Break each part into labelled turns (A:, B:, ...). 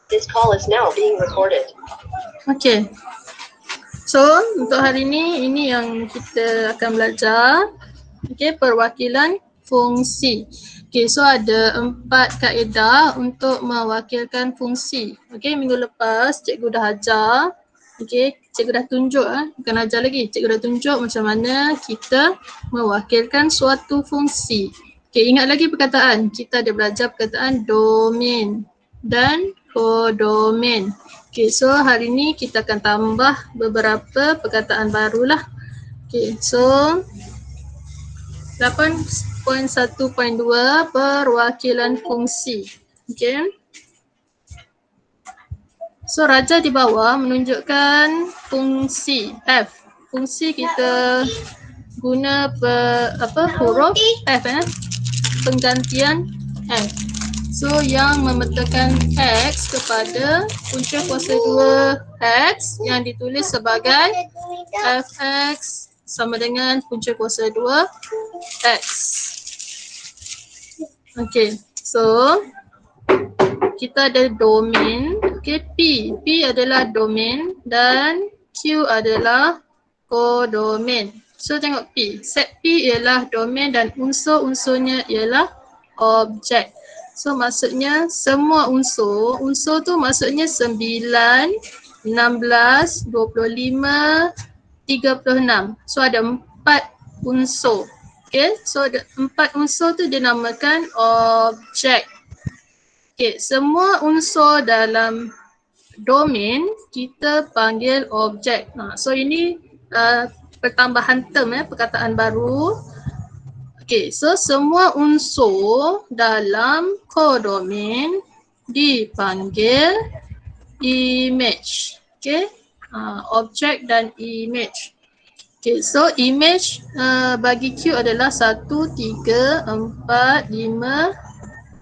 A: This call is now being recorded.
B: Okay. So, untuk hari ini yang kita akan belajar. Okay, perwakilan fungsi. Okay, so ada 4 kaedah untuk mewakilkan fungsi. Okay, minggu lepas cikgu dah ajar. Okay, cikgu dah tunjuk, bukan ajar lagi. Cikgu dah tunjuk macam mana kita mewakilkan suatu fungsi. Okay, ingat lagi perkataan. Kita ada belajar perkataan domain dan kodomain. Okay, so hari ni kita akan tambah beberapa perkataan barulah. Okay, so 8.1.2 perwakilan fungsi. Okay. So raja di bawah menunjukkan fungsi F. Fungsi kita guna huruf F penggantian F. So yang memetakan X kepada punca kuasa 2 X yang ditulis sebagai Fx sama dengan punca kuasa 2 X. Okay, so kita ada domain. Okay, P adalah domain dan Q adalah kodomain. So tengok P. Set P ialah domain dan unsur-unsurnya ialah objek. So maksudnya semua unsur tu maksudnya 9, 16, 25, 36. So ada 4 unsur. Okay, so 4 unsur tu dinamakan objek. Okay, semua unsur dalam domain kita panggil objek. So ini pertambahan term perkataan baru. Okay, so semua unsur dalam kodomain dipanggil image. Okay, objek dan image. Okay, so image bagi Q adalah 1, 3, 4, 5,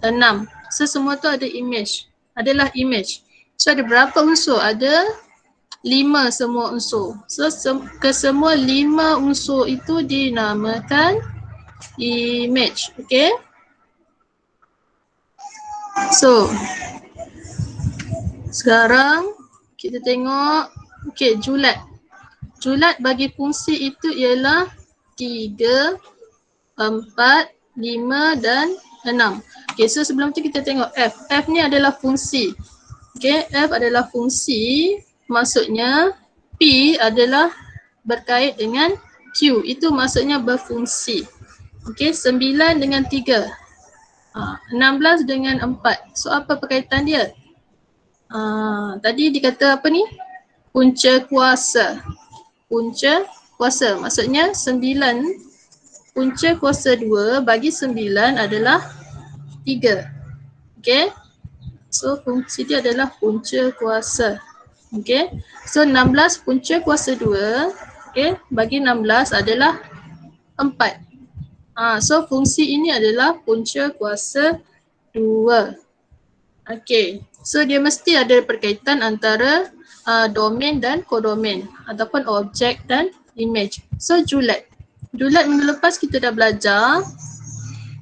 B: 6. So semua tu ada image, adalah image. So ada berapa unsur? Ada 5 semua unsur. So kesemua 5 unsur itu dinamakan image. Okay. So sekarang kita tengok julat. Julat bagi fungsi itu ialah 3, 4, 5 dan 6. Okay, so sebelum tu kita tengok F. F ni adalah fungsi. Okay, F adalah fungsi. Maksudnya P adalah berkait dengan Q. Itu maksudnya berfungsi. Okay, 9 dengan 3. 16 dengan 4. So apa perkaitan dia? Tadi dikata apa ni? Punca kuasa. Punca kuasa. Maksudnya 9 punca kuasa 2 bagi 9 adalah 3. Okay. So fungsi dia adalah punca kuasa. Okay. So 16 punca kuasa 2. Okay. Bagi 16 adalah 4. So fungsi ini adalah punca kuasa 2. Okay. So dia mesti ada perkaitan antara domain dan kodomain ataupun objek dan image. So julat. Julat minggu lepas kita dah belajar.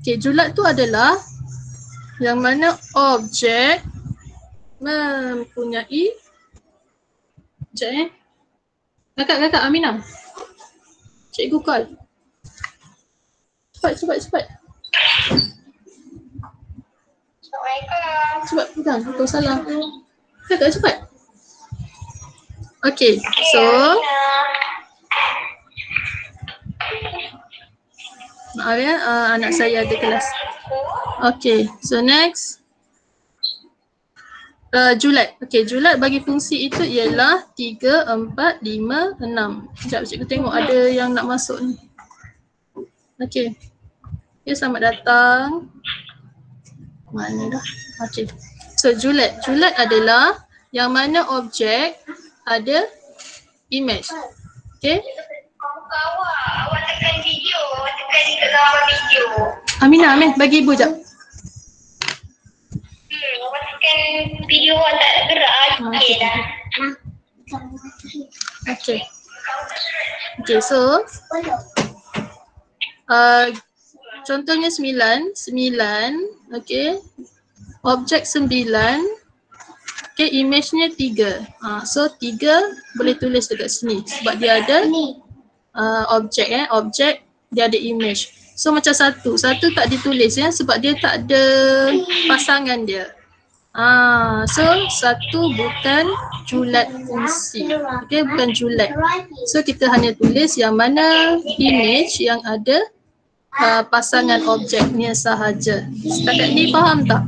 B: Okay, julat tu adalah yang mana objek mempunyai kakak Aminah. Cikgu call. Cepat. Cepat pegang, kau salah. Kakak cepat. Okay, so maaf ya, anak saya ada kelas. Okay, so next. Julat. Okay, julat bagi fungsi itu ialah 3, 4, 5, 6. Sekejap cikgu tengok ada yang nak masuk ni. Okay. Okay, selamat datang. Mana dah? Okay. So julat. Julat adalah yang mana objek ada image. Okay.
C: Awak tekan video, tekan dekat gambar video.
B: Aminah, bagi ibu jap.
C: Awak tekan video awak tak gerak. Okay dah.
B: Okay. Okay, so contohnya 9, okay. Objek 9 Okay, image-nya 3. So 3 boleh tulis dekat sini sebab dia ada objek objek dia ada image. So macam satu tak ditulis sebab dia tak ada pasangan dia. So satu bukan julat fungsi. Okay, bukan julat. So kita hanya tulis yang mana image yang ada pasangan objeknya sahaja. Setakat ni faham tak?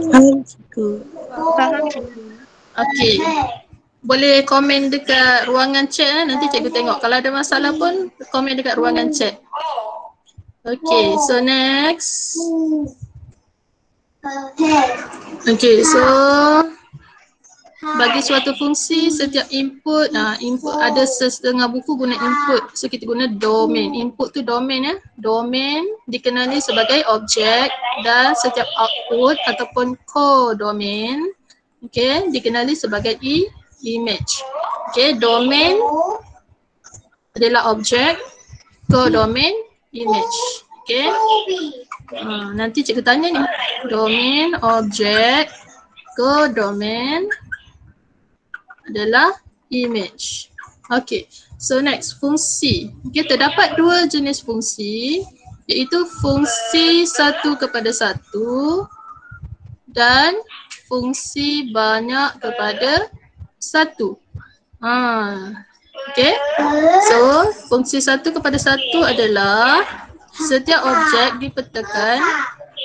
D: Faham cikgu.
B: Okay. Boleh komen dekat ruangan chat nanti cikgu tengok. Kalau ada masalah pun komen dekat ruangan chat. Okay, so next. Okay, so bagi suatu fungsi setiap input, input ada setengah buku guna input. So kita guna domain. Input tu domain Domain dikenali sebagai objek dan setiap output ataupun codomain dikenali sebagai image. Okay, domain adalah objek, codomain image. Okay. Nanti cikgu tanya ni. Domain, objek, codomain adalah image. Okay, so next fungsi. Okay, terdapat 2 jenis fungsi iaitu fungsi 1/1 dan fungsi banyak kepada 1. Okay, so fungsi 1/1 adalah setiap objek dipetakan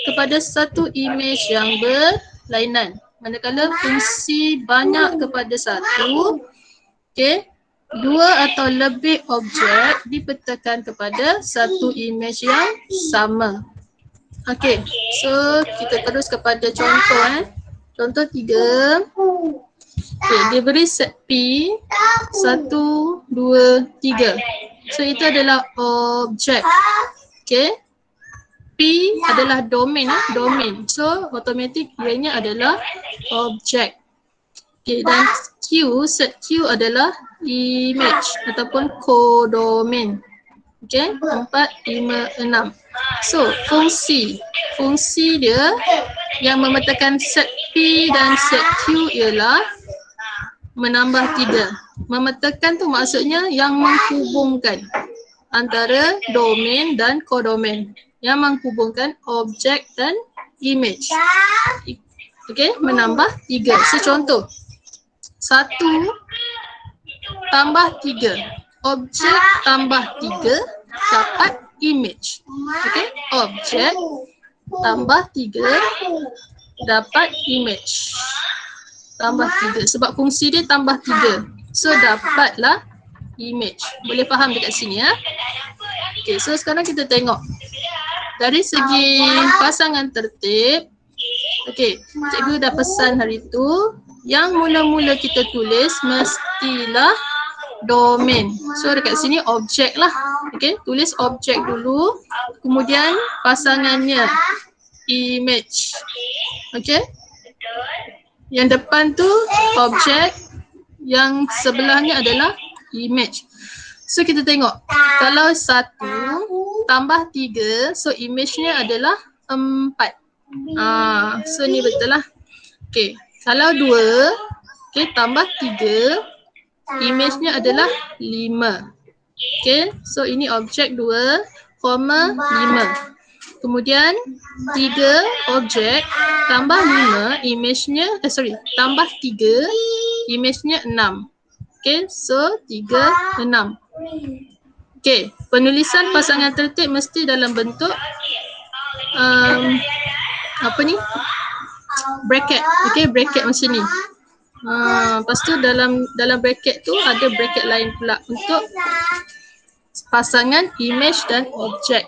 B: kepada satu image yang berlainan. Manakala fungsi banyak kepada 1, okay, 2 atau lebih objek dipetakan kepada satu image yang sama. Okay, so kita terus kepada contoh. Contoh 3. Okay, dia beri set P 1, 2, 3. So itu adalah objek. Okay, P adalah domain. Domain. So automatic ianya adalah objek. Okay, dan Q, set Q adalah image ataupun codomain. Okay, 4, 5, 6. So fungsi dia yang memetakan set P dan set Q ialah menambah 3. Memetakan tu maksudnya yang menghubungkan antara domain dan codomain, yang menghubungkan objek dan image. Okay, menambah 3. So contoh 1 tambah 3. Objek tambah 3 dapat image. Okay, objek tambah 3 dapat image. Tambah 3 sebab fungsi dia tambah 3. So dapatlah image. Boleh faham dekat sini Okay, so sekarang kita tengok dari segi pasangan tertib. Okay, cikgu dah pesan hari tu yang mula-mula kita tulis mestilah domain. So dekat sini objek lah. Okay, tulis objek dulu, kemudian pasangannya image. Okay, yang depan tu objek, yang sebelahnya adalah image. So kita tengok kalau 1 tambah 3, so image-nya adalah 4. So ni betul lah. Okay, kalau 2, okay, tambah 3, image-nya adalah 5. Okay, so ini objek 2, 5. Kemudian 3 objek tambah 5, image-nya, tambah 3, image-nya 6. Okay, so 3, 6. Okay, penulisan pasangan tertib mesti dalam bentuk bracket. Okay, bracket macam ni. Lepas tu dalam bracket tu ada bracket lain pula untuk pasangan image dan objek.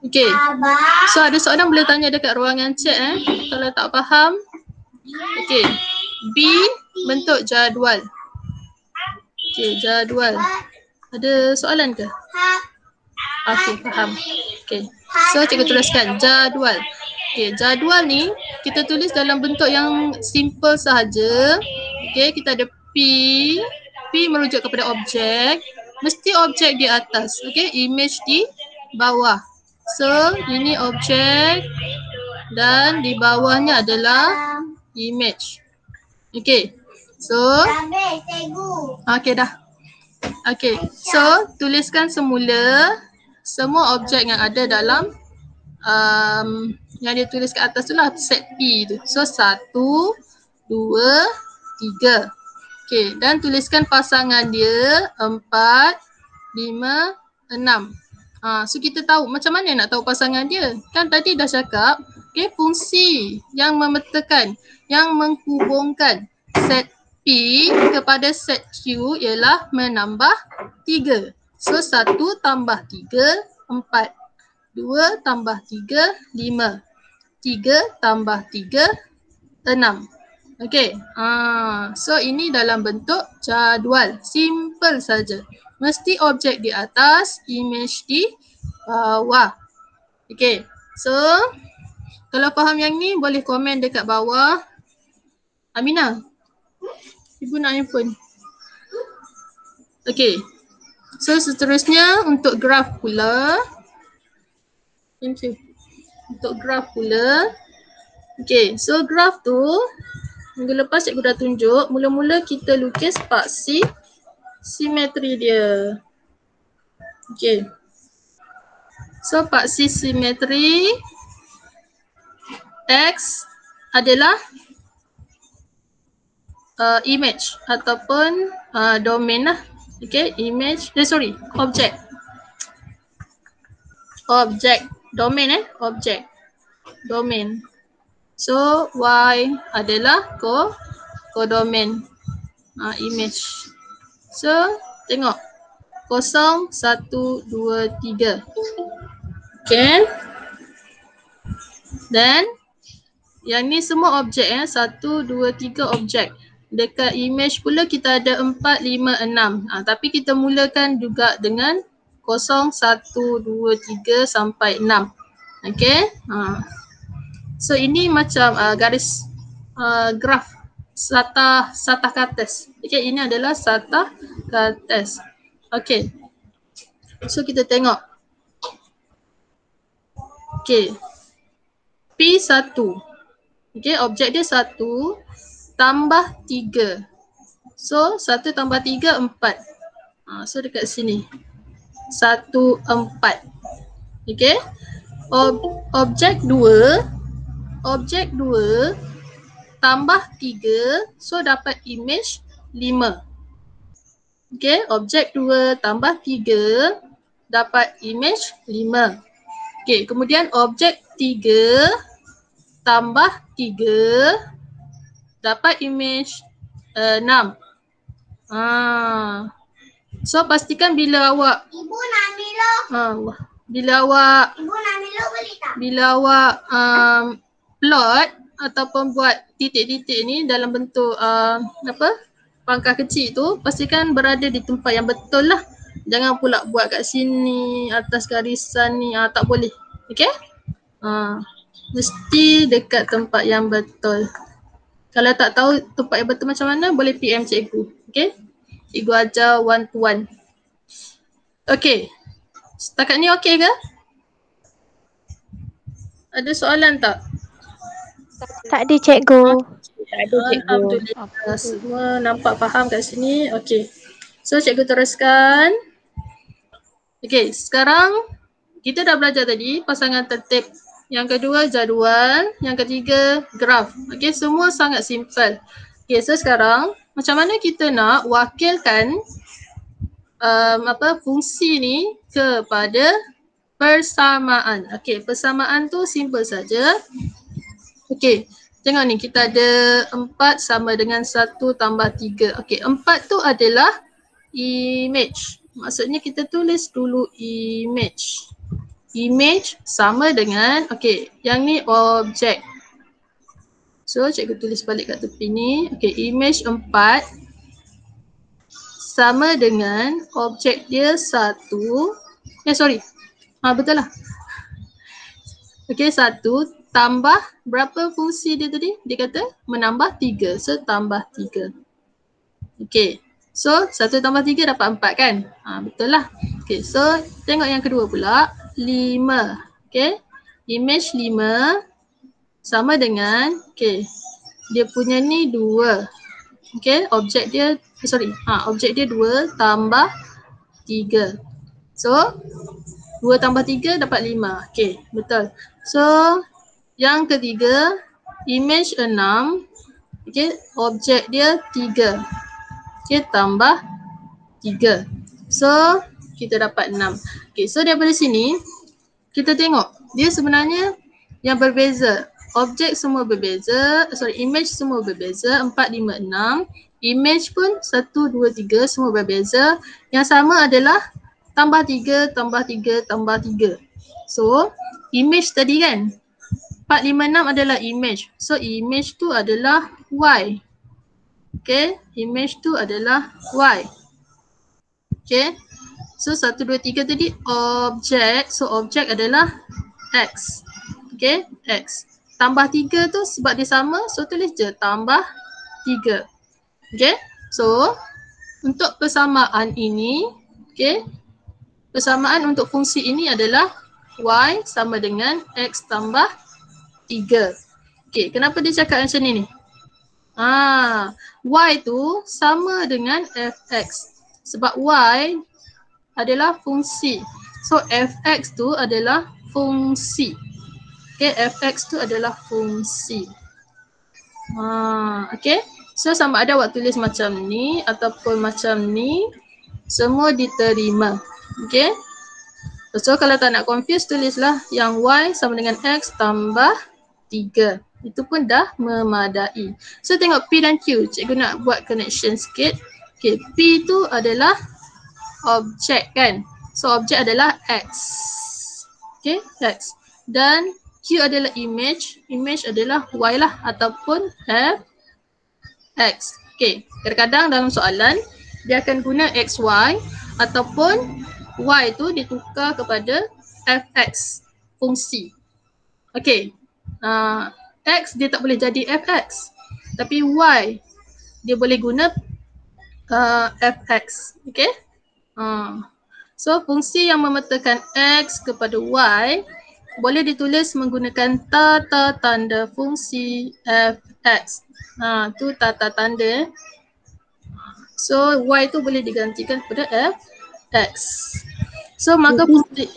B: Okay, so ada soalan boleh tanya dekat ruangan chat kalau tak faham. Okay, B bentuk jadual. Okay, jadual. Ada soalan ke? Okay, faham. Okay, so cikgu tuliskan jadual. Okay, jadual ni kita tulis dalam bentuk yang simple sahaja. Okay, kita ada P merujuk kepada objek. Mesti objek di atas. Okay, image di bawah. So, ini objek dan di bawahnya adalah image. Okay. So, okay dah. Okay. So, tuliskan semula semua objek yang ada dalam yang dia tulis kat atas tu lah, set P tu. So 1, 2, 3. Okay, dan tuliskan pasangan dia 4, 5, 6. So kita tahu macam mana nak tahu pasangan dia. Kan tadi dah cakap, okay, fungsi yang memetakan, yang menghubungkan set P kepada set Q ialah menambah 3. So 1 tambah 3, 4. 2 tambah 3, 5. 3 tambah 3, 6. Okay. So ini dalam bentuk jadual. Simple saja. Mesti objek di atas, image di bawah. Okay. So kalau faham yang ni boleh komen dekat bawah. Aminah, ibu nak handphone. Okay. So seterusnya untuk graf pula. Thank you. Untuk graf pula. Okay, so graf tu minggu lepas cikgu dah tunjuk. Mula-mula kita lukis paksi simetri dia. Okay. So paksi simetri X adalah image ataupun domain lah. Okay, image, objek. Objek. Domain objek. Domain. So Y adalah kodomain image. So tengok 0, 1, 2, 3. Okay. Dan yang ni semua objek 1, 2, 3 objek. Dekat image pula kita ada 4, 5, 6. Tapi kita mulakan juga dengan 0, 1, 2, 3 sampai 6. Okay. So ini macam garis graf satah kates. Okay, ini adalah satah kates. Okay. So kita tengok. Okay. P1. Okay, objek dia 1 tambah 3. So 1 tambah 3, 4. So dekat sini. 1, 4. Okay. Objek 2 tambah 3. So dapat image 5. Okay. Objek 2 tambah 3 dapat image 5. Okay. Kemudian objek 3 tambah 3 dapat image 6. So pastikan bila awak bila awak plot ataupun buat titik-titik ni dalam bentuk pangkah kecil tu, pastikan berada di tempat yang betul lah. Jangan pula buat kat sini atas garisan ni, tak boleh. Okay? Mesti dekat tempat yang betul. Kalau tak tahu tempat yang betul macam mana, boleh PM cikgu. Okay? Cikgu ajar one to one. Okay. Setakat ni okay ke? Ada soalan tak?
D: Tak ada cikgu.
B: Alhamdulillah. Semua nampak faham kat sini. Okay. So cikgu teruskan. Okay. Sekarang kita dah belajar tadi pasangan tertib. Yang kedua jadual. Yang ketiga graf. Okay. Semua sangat simple. Okay. So sekarang macam mana kita nak wakilkan fungsi ni kepada persamaan. Okey, persamaan tu simple saja. Okey, tengok ni kita ada 4 sama dengan 1 tambah 3. Okey, 4 tu adalah image. Maksudnya kita tulis dulu image. Image sama dengan, okey, yang ni objek. So cikgu tulis balik kat tepi ni. Okey, image 4 sama dengan objek dia 1. Betul lah. Okey, 1 tambah berapa fungsi dia tadi? Dia kata menambah 3. So tambah 3. Okey. So 1 tambah 3 dapat 4 kan? Betul lah. Okey, so tengok yang kedua pula. 5. Okey. Image 5 sama dengan, okey, dia punya ni 2. Okay, objek dia, objek dia 2 tambah 3. So, 2 tambah 3 dapat 5. Okay, betul. So, yang ketiga, image 6. Okay, objek dia 3. Okay, tambah 3. So, kita dapat 6. Okay, so daripada sini, kita tengok dia sebenarnya yang berbeza. Objek semua berbeza, image semua berbeza, 4, 5, 6. Image pun 1, 2, 3 semua berbeza. Yang sama adalah tambah 3, tambah 3, tambah 3. So, image tadi kan, 4, 5, 6 adalah image. So, image tu adalah Y. Okay, image tu adalah Y. Okay, so 1, 2, 3 tadi objek. So, objek adalah X. Okay, X. Tambah 3 tu sebab dia sama, so tulis je tambah 3. Okay, so untuk persamaan ini, okay, persamaan untuk fungsi ini adalah Y sama dengan X tambah 3. Okay, kenapa dia cakap macam ni? Y tu sama dengan Fx. Sebab Y adalah fungsi. So Fx tu adalah fungsi. Okay, Fx tu adalah fungsi. Okay, so sama ada awak tulis macam ni ataupun macam ni, semua diterima. Okay, so kalau tak nak confuse, tulislah yang Y sama dengan X tambah 3. Itu pun dah memadai. So tengok P dan Q, cikgu nak buat connection sikit. Okay, P tu adalah objek kan. So objek adalah X. Okay, X. Dan Q adalah image. Image adalah Y lah ataupun X. Okay, kadang-kadang dalam soalan dia akan guna XY ataupun Y tu ditukar kepada Fx, fungsi. Okay, X dia tak boleh jadi Fx. Tapi Y dia boleh guna Fx. Okay. So fungsi yang memetakan X kepada Y boleh ditulis menggunakan tata tanda fungsi Fx. Tu tata tanda. So Y tu boleh digantikan kepada Fx. So maka fungsi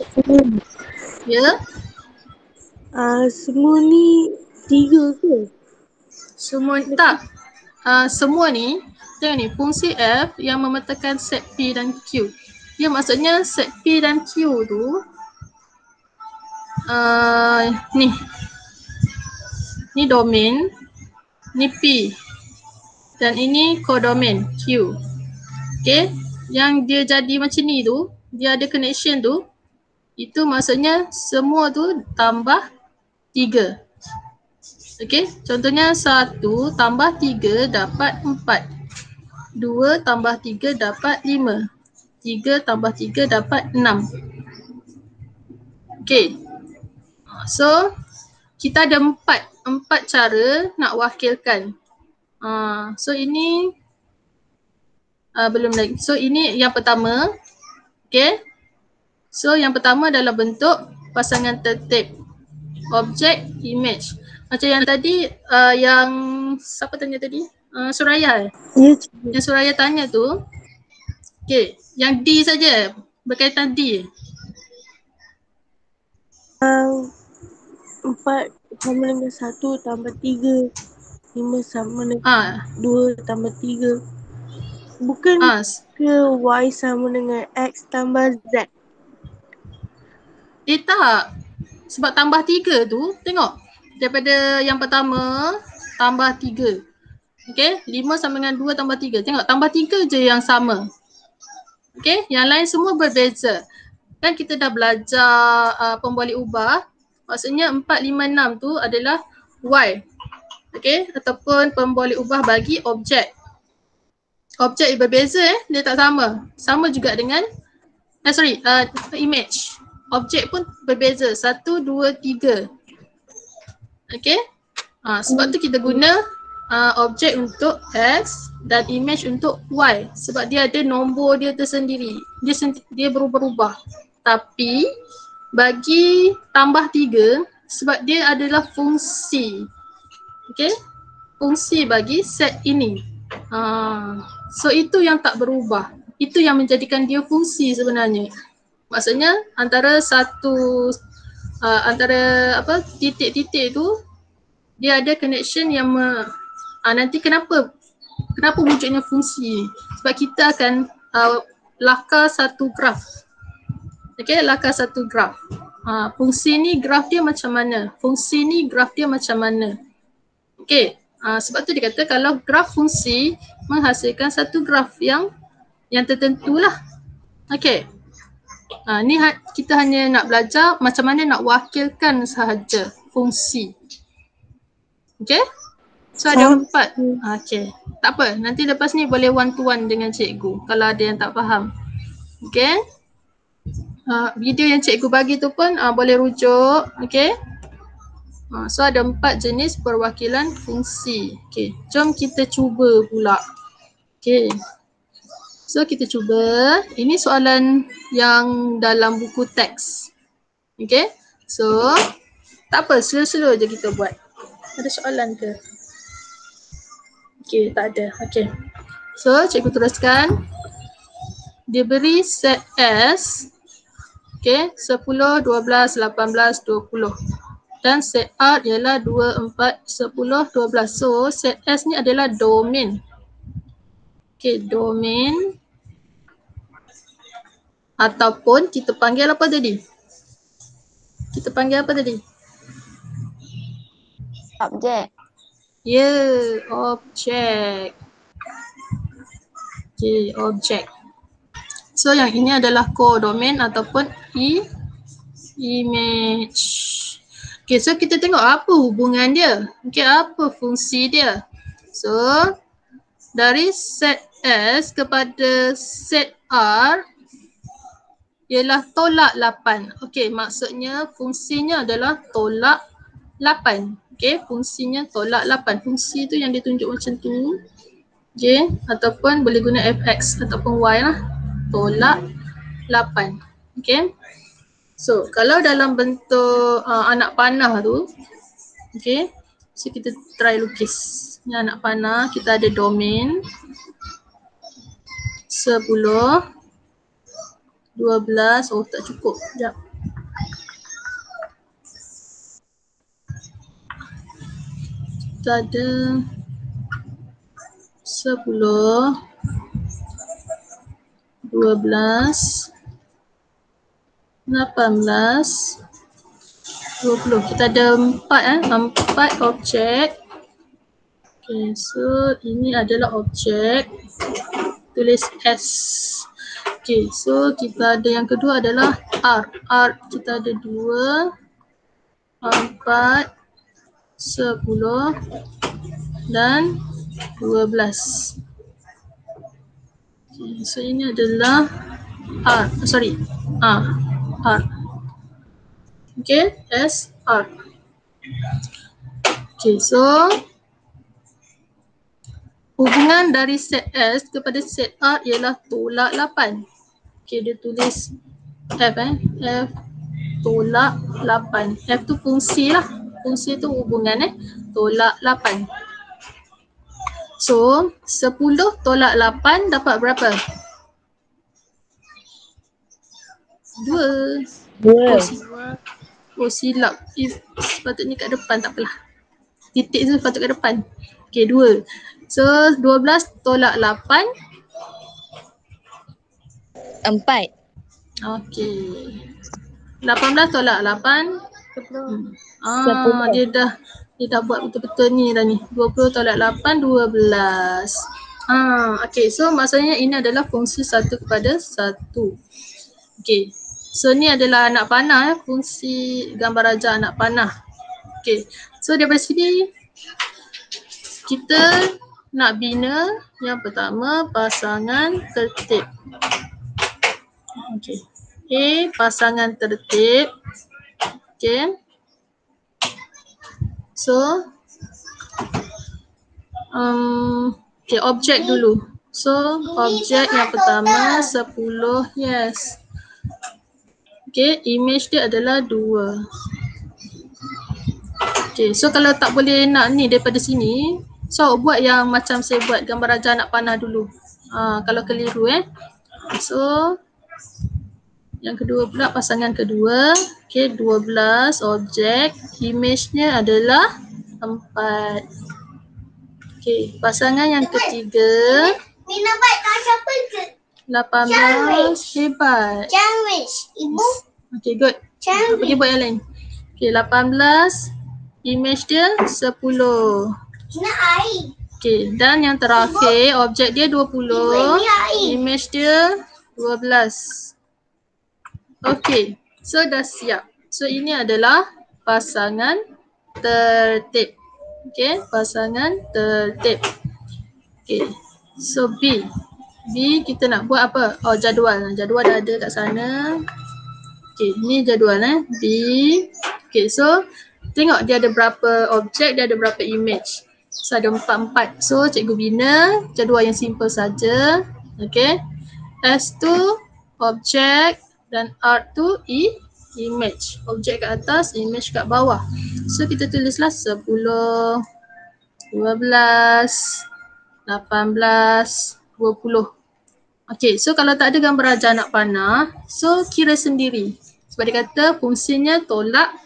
B: ya.
E: Semua ni 3 ke?
B: Semua tak. Semua ni, tengok ni, fungsi F yang memetakan set P dan Q. Ya, maksudnya set P dan Q tu ni domain, ni P dan ini kodomain Q. Okay, yang dia jadi macam ni tu, dia ada connection tu, itu maksudnya semua tu tambah 3. Okay, contohnya 1 tambah 3 dapat 4. 2 tambah 3 dapat 5. 3 tambah 3 dapat 6. Okay, so kita ada 4 cara nak wakilkan. So ini belum lagi. So ini yang pertama. Okay, so yang pertama dalam bentuk pasangan tertib. Objek, image. Macam yang tadi, yang siapa tanya tadi? Suraya. Yang Suraya tanya tu. Okay, yang D saja, berkaitan D.
E: 4 sama dengan 1 tambah 3. 5 sama dengan 2 tambah 3. Bukan ke Y sama dengan X tambah Z?
B: Tak. Sebab tambah 3 tu, tengok. Daripada yang pertama, tambah 3. Okay, 5 sama dengan 2 tambah 3. Tengok, tambah 3 je yang sama. Okay, yang lain semua berbeza. Kan kita dah belajar pemboleh ubah. Maksudnya 4, 5, 6 tu adalah Y. Okay, ataupun pemboleh ubah bagi objek. Objek berbeza dia tak sama. Sama juga dengan, image. Objek pun berbeza. 1, 2, 3. Okay. Sebab tu kita guna objek untuk X dan image untuk Y. Sebab dia ada nombor dia tersendiri. Dia berubah-ubah. Tapi bagi tambah 3, sebab dia adalah fungsi. Okay. fungsi bagi set ini. So itu yang tak berubah. Itu yang menjadikan dia fungsi sebenarnya. Maksudnya antara titik-titik tu dia ada connection yang nanti kenapa wujudnya fungsi? Sebab kita akan lakar satu graf. Okey, lakar satu graf. Fungsi ni graf dia macam mana? Fungsi ni graf dia macam mana? Okey, sebab tu dia kata kalau graf fungsi menghasilkan satu graf yang tertentu lah. Okey. Ni kita hanya nak belajar macam mana nak wakilkan sahaja fungsi. Okey? So ada 4. Okey. Tak apa, nanti lepas ni boleh one to one dengan cikgu kalau ada yang tak faham. Okey? Video yang cikgu bagi tu pun boleh rujuk. Okey? So ada 4 jenis perwakilan fungsi. Okey, jom kita cuba pula. Okey. So kita cuba, ini soalan yang dalam buku teks. Okay, so tak apa, slow-slow je kita buat. Ada soalan ke? Okay, tak ada. Okay, so cikgu teruskan. Dia beri set S, okay, 10, 12, 18, 20. Dan set R ialah 2, 4, 10, 12. So set S ni adalah domain. Okay, domain ataupun kita panggil apa tadi? Kita panggil apa tadi?
D: Objek.
B: Ya, objek. Okay, objek. So yang ini adalah codomain ataupun image. Okay, so kita tengok apa hubungan dia. Okay, apa fungsi dia. So dari set S kepada set R ialah tolak 8. Okey, maksudnya fungsinya adalah tolak 8. Okey, fungsinya tolak 8. Fungsi tu yang ditunjuk macam tu. Okey, ataupun boleh guna fx ataupun y lah. Tolak 8. Okey. So, kalau dalam bentuk anak panah tu, okey. So kita try lukis. Ni anak panah, kita ada domain 10, 12, oh tak cukup, sekejap. Kita ada 10, 12, 18, 20. Kita ada 4 objek. Okay, so ini adalah objek. Tulis S. Okay, so kita ada yang kedua adalah R. R kita ada 2, 4, 10 dan 12. Okay, so ini adalah R. R. Okay, S, R. Okay, so hubungan dari set S kepada set R ialah tolak 8. Okay, dia tulis F F tolak 8. F tu fungsi lah. Fungsi tu hubungan tolak 8. So 10 tolak 8 dapat berapa? 2. Oh silap. Sepatutnya kat depan, tak apalah. Titik tu patut kat depan. Okay, 2. So 12 tolak 8.
D: 4.
B: Okay. 18 tolak 8. 10. Dia dah buat betul-betul ni dah ni. 20 tolak 8, 12. Okay, so maksudnya ini adalah fungsi 1 kepada 1. Okay. So ni adalah anak panah, fungsi gambar raja anak panah. Okay. So daripada sini kita nak bina yang pertama pasangan tertib. Okay. A, pasangan tertib. Okay. So okay, objek dulu. So objek yang pertama 10, yes. Okay, image dia adalah 2. Okay, so kalau tak boleh nak ni daripada sini, So buat yang macam saya buat gambar raja anak panah dulu. Kalau keliru So yang kedua pula, pasangan kedua. Okay, 12 objek. Image-nya adalah 4. Okay, pasangan yang ketiga.
C: Mina baik tak siapa je.
B: 18. Hebat.
C: Jangan ibu.
B: Okay, good. Pergi buat yang lain. Okay, 18. Image dia 10.
C: Nak air.
B: Okay, dan yang terakhir objek dia 20. Image dia 12. Okay, so dah siap. So ini adalah pasangan tertib. Okay, pasangan tertib. Okay, so B. B kita nak buat apa? Oh, jadual. Jadual dah ada kat sana. Okay, ni jadual B. Okay, so tengok dia ada berapa objek, dia ada berapa image. So ada 4. So cikgu bina jadual yang simple saja. Okay. S2 objek dan R2 image. Objek kat atas, image kat bawah. So kita tulislah 10, 12, 18, 20. Okay, so kalau tak ada gambar raja anak panah, so kira sendiri. Sebab dia kata fungsinya tolak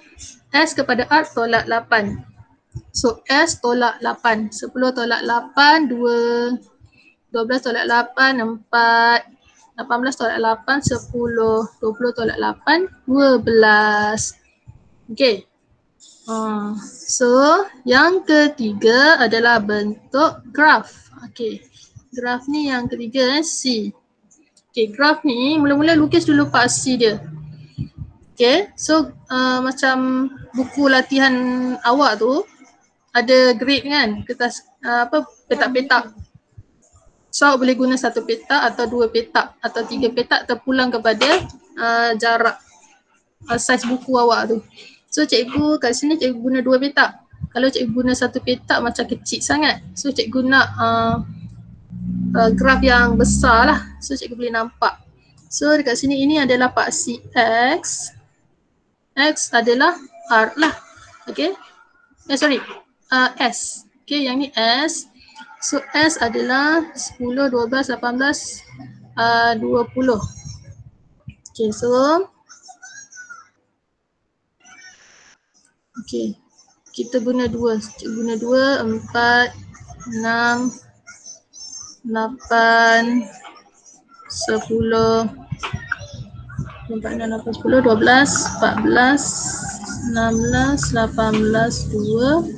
B: S kepada R tolak 8. So S tolak 8, 10 tolak 8, 2, 12 tolak 8, 4, 18 tolak 8, 10, 20 tolak 8, 12. Okay. So yang ketiga adalah bentuk graf. Okay. Graf ni yang ketiga C. Okay, graf ni mula-mula lukis dulu paksi dia. Okay, so macam buku latihan awak tu ada grid kan, kertas petak-petak. So awak boleh guna 1 petak atau 2 petak atau 3 petak terpulang kepada jarak saiz buku awak tu. So cikgu kat sini cikgu guna 2 petak. Kalau cikgu guna 1 petak macam kecil sangat. So cikgu nak graf yang besar lah. So cikgu boleh nampak. So dekat sini ini adalah paksi X. X adalah R lah. Okay. S. Okay, yang ni S. So S adalah 10, 12, 18, 20. Okay, so okay. Kita guna 2. Cikgu guna 2, 4, 6, 8, 10, 4, 6, 8, 10, 12, 14, 16, 18,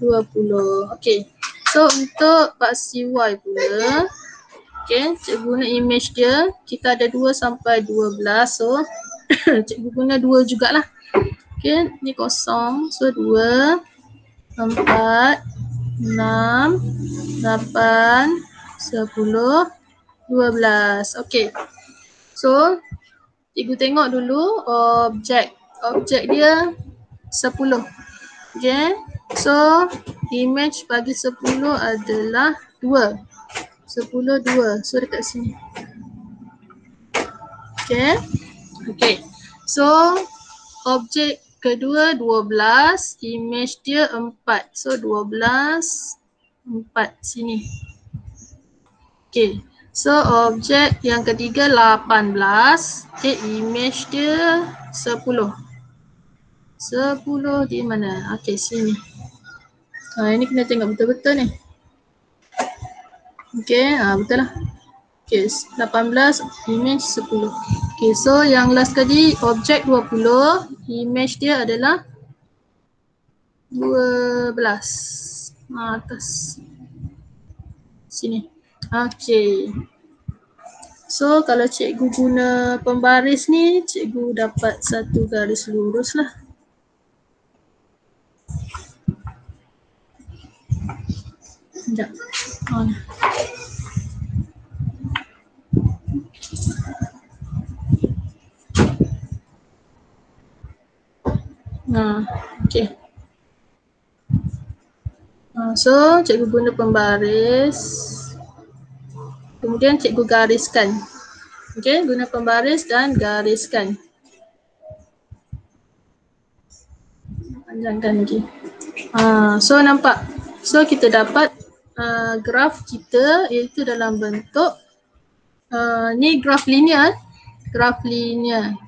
B: 20. Okay. So untuk paksi Y pula, okay, cikgu guna image dia. Kita ada 2 sampai 12. So cikgu guna 2 jugalah. Okay, ni kosong. So 2, 4, 6, 8, 10, 12. Okay. So cikgu tengok dulu objek. Objek dia 10. Okay. So image bagi 10 adalah 2. 10, 2. So dekat sini. Okay. Okay. So objek kedua 12. Image dia 4. So 12, 4 sini. Okay. So objek yang ketiga 18. Okay. Image dia 10. 10 di mana? Okay, sini. Ini kena tengok betul-betul ni. Okay, betul lah. Okay, 18, image 10. Okay, so yang last tadi objek 20, image dia adalah 12. Atas. Sini. Okay. So kalau cikgu guna pembaris ni, cikgu dapat satu garis lurus lah. Sekejap. Okay. So cikgu guna pembaris. Kemudian cikgu gariskan. Okay, guna pembaris dan gariskan. Panjangkan lagi. So nampak. So kita dapat graf kita iaitu dalam bentuk ni graf linear. Graf linear.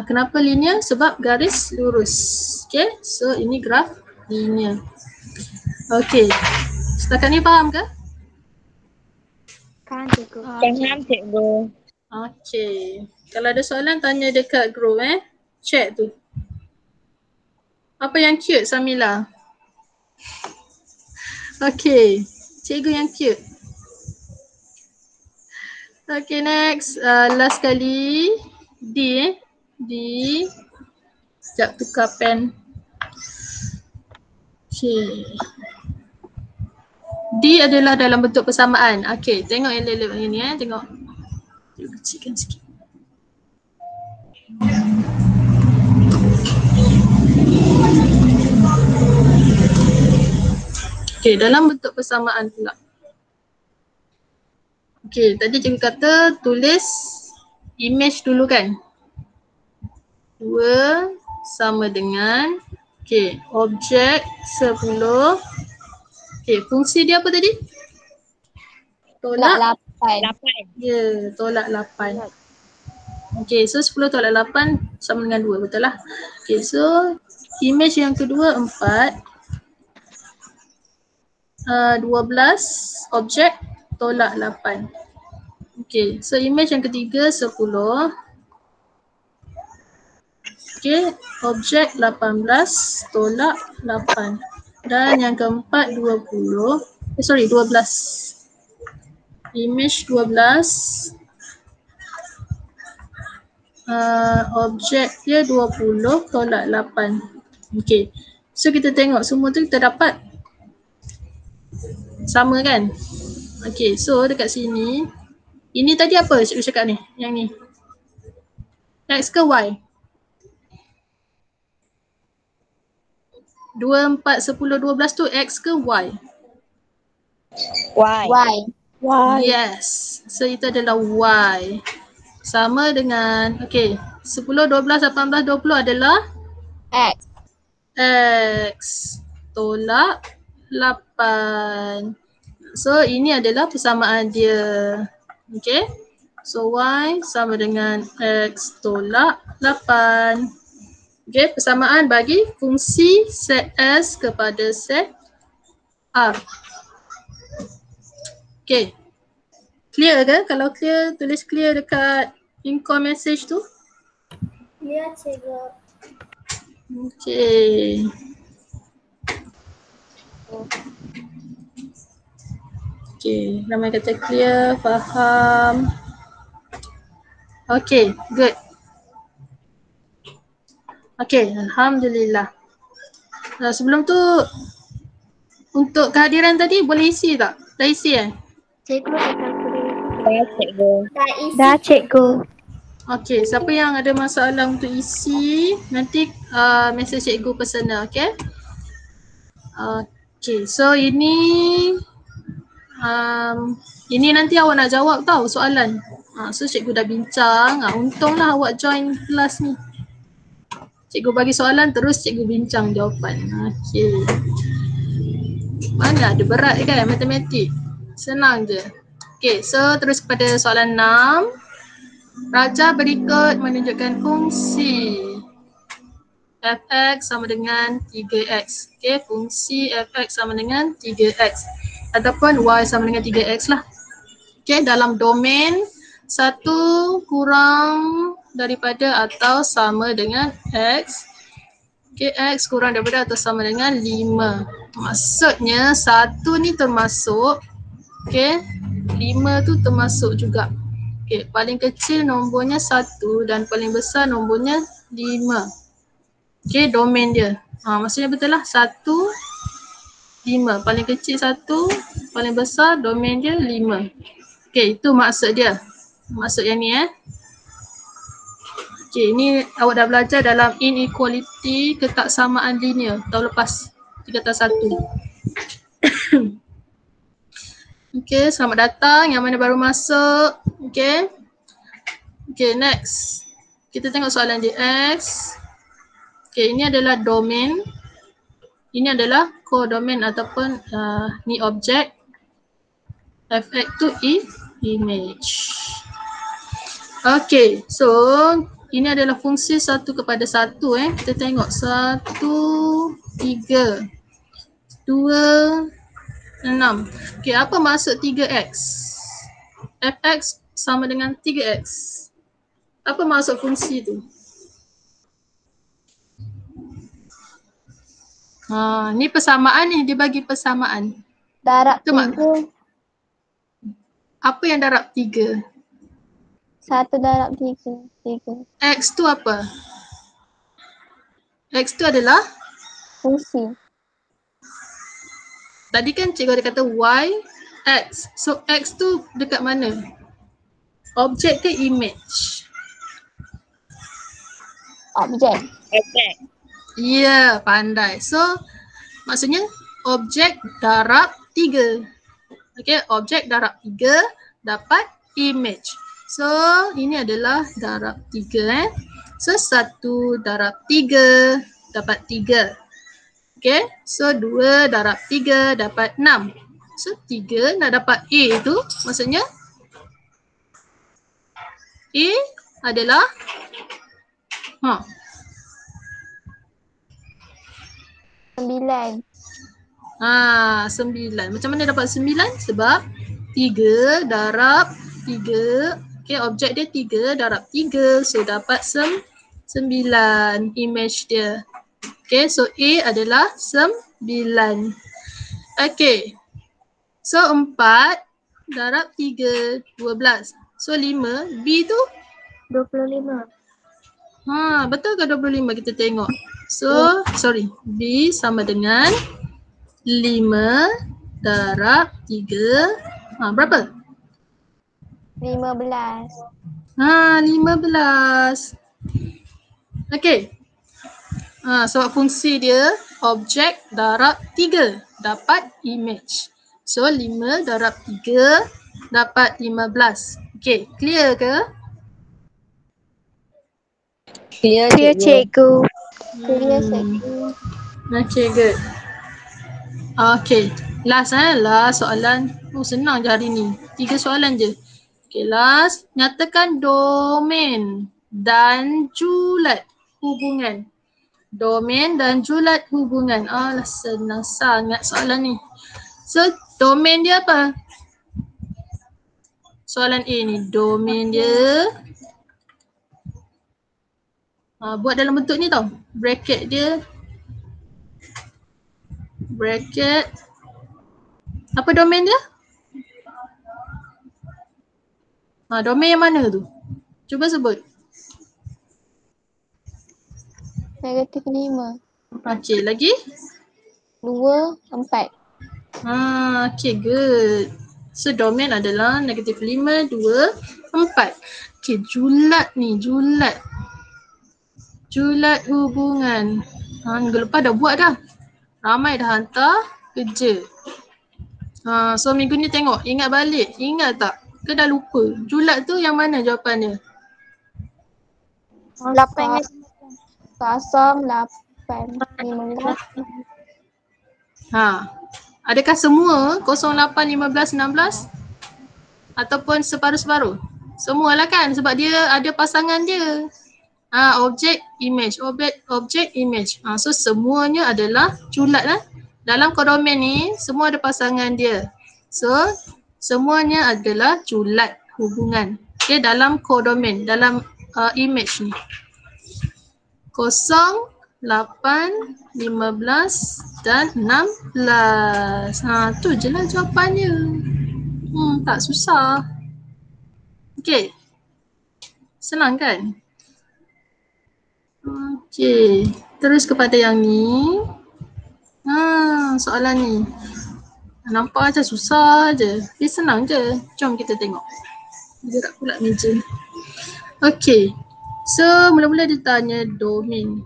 B: Kenapa linear? Sebab garis lurus. Okay, so ini graf linear. Okay, setakat ni faham ke?
D: Kan cikgu.
F: Faham cikgu.
B: Okay, kalau ada soalan tanya dekat group chat tu. Apa yang cute Samila? Okay, cikgu yang cute. Okay, next. Last kali. D. Sekejap tukar pen. Okay. D adalah dalam bentuk persamaan. Okay, tengok elok-elok ni tengok. Kecilkan sikit. Okay, dalam bentuk persamaan pula. Okay, tadi cikgu kata tulis image dulu kan. 2 sama dengan objek 10. Okay, fungsi dia apa tadi? Tolak
F: 8.
B: Ya, tolak 8. Okay, so 10 tolak 8 sama dengan 2, betul lah. Okay, so image yang kedua 4. 12 objek tolak 8. Okay, so image yang ketiga 10. Okay, objek 18 tolak 8. Dan yang keempat 12. Image 12. Objek dia 20 tolak 8. Okay, so kita tengok semua tu kita dapat sama kan? Okay, so dekat sini ini tadi apa cikgu cakap ni? Yang ni X ke Y? 2, 4, 10, 12 tu X ke Y?
F: Y.
B: Yes, so itu adalah Y. Sama dengan, okay, 10, 12, 18, 20 adalah X tolak 8. So ini adalah persamaan dia. Okay, so Y sama dengan X tolak 8. Okay, persamaan bagi fungsi set S kepada set R. Okay, clear ke? Kalau clear, tulis clear dekat income message tu.
D: Ya, cikgu.
B: Okay. Okay, ramai kata clear, faham. Okay, good. Okay, Alhamdulillah. Sebelum tu, untuk kehadiran tadi boleh isi tak? Dah isi
D: Cikgu dah
F: Dah cikgu.
D: Dah cikgu.
B: Okay, siapa yang ada masalah untuk isi, nanti message cikgu personal, okay? Okay, so ini nanti awak nak jawab tau soalan. So cikgu dah bincang, untunglah awak join kelas ni. Cikgu bagi soalan terus cikgu bincang jawapan. Okay. Mana ada berat kan matematik? Senang je. Okay, so terus kepada soalan 6. Raja berikut menunjukkan fungsi fx sama dengan 3x. Okay, fungsi fx sama dengan 3x. Ataupun y sama dengan 3x lah. Okay, dalam domain 1 kurang daripada atau sama dengan x. Okay, x kurang daripada atau sama dengan 5. Maksudnya 1 ni termasuk. Okay, 5 tu termasuk juga. Okay, paling kecil nombornya 1 dan paling besar nombornya 5. Okay, domain dia. Maksudnya betul lah 1, 5. Paling kecil 1, paling besar domain dia 5. Okay, itu maksud dia. Maksud yang ni Okay, ini awak dah belajar dalam inequality ketaksamaan linear tahun lepas. 3-1. Okay, selamat datang yang mana baru masuk. Okay. Okay, next. Kita tengok soalan di X. Okay, ini adalah domain. ini adalah codomain ataupun ni objek. Fx tu image. Okay, so ini adalah fungsi 1 kepada 1 Kita tengok 1, 3, 2, 6. Okay, apa maksud 3x? Fx sama dengan 3x. Apa maksud fungsi tu? Ni persamaan ni, dia bagi persamaan.
D: Darab
B: Itu
D: 3.
B: Apa yang darab 3?
D: 1 darab 3.
B: X tu apa? X tu adalah?
D: Fungsi.
B: Tadi kan cikgu ada kata y, x. So x tu dekat mana? Objek ke image?
D: Objek.
F: Objek.
B: Ya, pandai. So maksudnya objek darab 3. Okay, objek darab 3 dapat image. So ini adalah darab 3 So 1 darab 3 dapat 3. Okay, so 2 darab 3 dapat 6. So 3 nak dapat A tu maksudnya A adalah
D: 9.
B: 9. Macam mana dapat 9? Sebab 3 darab 3. Okay, objek dia 3 darab 3. So dapat 9 image dia. Okay, so A adalah 9. Okay. So 4 darab 3, 12. So 5. B tu?
D: 25.
B: Betul ke 25 kita tengok? So, sorry. B sama dengan 5 darab 3. Berapa?
D: 15.
B: 15. Okay. Sebab fungsi dia objek darab 3 dapat image. So 5 darab 3 dapat 15. Okay, clear ke?
F: Clear
D: Cikgu. Clear cikgu.
B: Okay, good. Okay, last last soalan. Senang je hari ni. 3 soalan je. Okay, last. Nyatakan domain dan julat hubungan. Domain dan julat hubungan. Senang sangat soalan ni. So, domain dia apa? Soalan A ni. Domain dia. Buat dalam bentuk ni tau. Bracket dia. Bracket. Apa domain dia? Domain yang mana tu? Cuba sebut.
D: -5.
B: Okay, lagi?
D: 2, 4.
B: Okay, good. So, domain adalah -5, 2, 4. Okay, julat ni, julat. Julat hubungan. Minggu lepas dah buat dah. Ramai dah hantar kerja. So, minggu ni tengok, ingat balik. Ingat tak? Ke dah lupa? Julat tu yang mana jawapannya?
D: 8. 0, 8, 15.
B: Adakah semua 08, 15, 16? Ataupun separuh-separuh? Semualah kan sebab dia ada pasangan dia. Objek, image, objek, image. So semuanya adalah julat lah. Dalam codomain ni semua ada pasangan dia. So semuanya adalah julat hubungan. Okay, dalam codomain, dalam image ni. 0, 8, 15 dan 16. Tu je lah jawapannya. Tak susah. Okay. Senang kan? Okay. Terus kepada yang ni. Soalan ni. Nampak macam susah je. Tapi senang je. Jom kita tengok. Gerak pula meja. Okay. So, mula-mula dia tanya domain.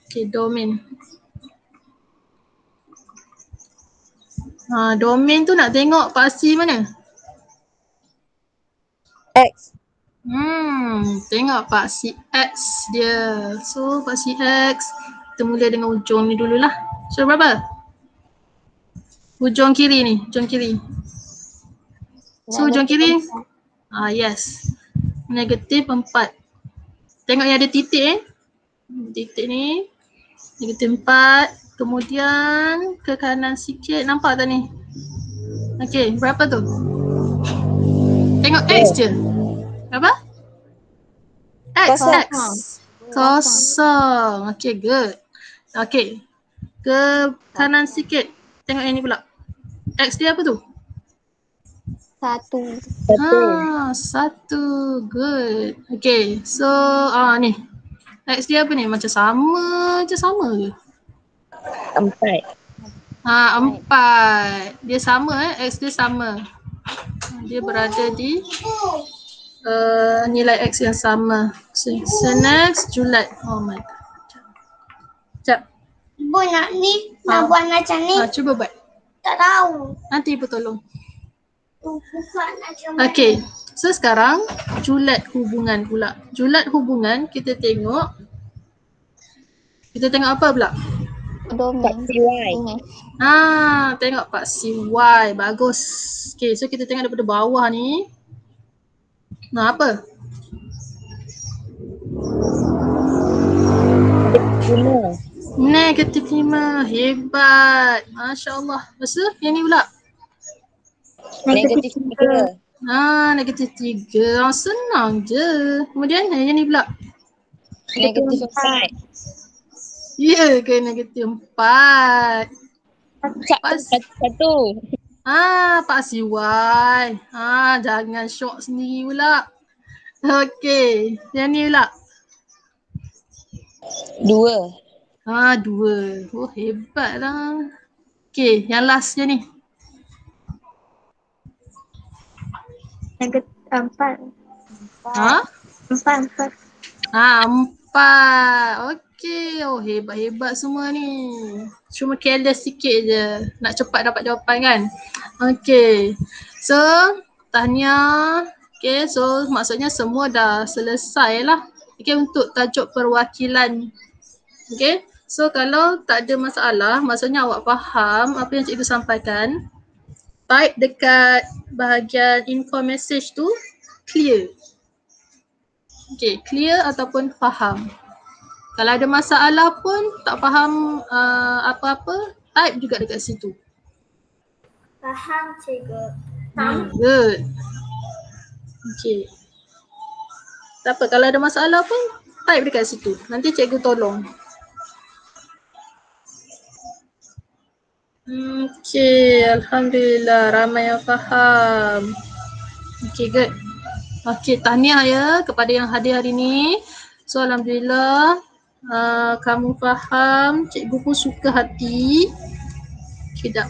B: Okay, domain. Domain tu nak tengok pasti mana?
F: X.
B: Tengok Pak si X dia. So Pak si X, kita mula dengan ujung ni dululah. So berapa? Ujung kiri ni, ujung kiri. So ujung kiri, yes. Negatif 4. Tengok yang ada titik titik ni. Negatif 4. Kemudian ke kanan sikit, nampak tak ni? Okay, berapa tu? Tengok X je. Berapa? X. Kosong. Okay, good. Okay. Ke kanan sikit. Tengok yang ni pula. X dia apa tu?
D: 1.
B: 1. Good. Okay. So, ni. X dia apa ni? Macam sama je, sama ke? 4. Dia sama X dia sama. Dia berada di nilai X yang sama. So next, Julat. Oh my god. Sekejap.
C: Ibu nak ni, nak buat macam ni.
B: Cuba buat.
C: Tak tahu.
B: Nanti ibu tolong.
C: Bukan macam mana.
B: Okay. So sekarang julat hubungan pula. Julat hubungan kita tengok. Kita tengok apa pula?
F: Paksi Y.
B: Tengok paksi Y. Bagus. Okay, so kita tengok daripada bawah ni. Apa? Negatif 5. Hebat. Masya Allah. Lepas tu yang ni pula?
F: Negatif 3.
B: Negatif 3. Senang je. Kemudian yang ni pula?
F: Negatif 4.
B: Ya ke negatif 4?
F: Satu.
B: Paksi Y. Jangan syok sendiri pula. Okey. Yang ni pula?
F: 2.
B: 2. Oh, hebat lah. Okey, yang last je ni.
D: Negatif 4. 4.
B: 4. Okey. Oh, hebat-hebat semua ni. Cuma careless sikit je. Nak cepat dapat jawapan kan? Okey. So, tahniah. Okey, so maksudnya semua dah selesai lah. Okey, untuk tajuk perwakilan. Okey. So, kalau tak ada masalah, maksudnya awak faham apa yang cikgu sampaikan. Type dekat bahagian info message tu clear. Okay, clear ataupun faham. Kalau ada masalah pun tak faham apa-apa, type juga dekat situ.
C: Faham cikgu.
B: Good. Okay. Tak apa, kalau ada masalah pun type dekat situ. Nanti cikgu tolong. Okay, Alhamdulillah ramai yang faham. Okay, good. Okay, tahniah ya kepada yang hadir hari ni. So, Alhamdulillah kamu faham. Cikgu pun suka hati. Okay, dah.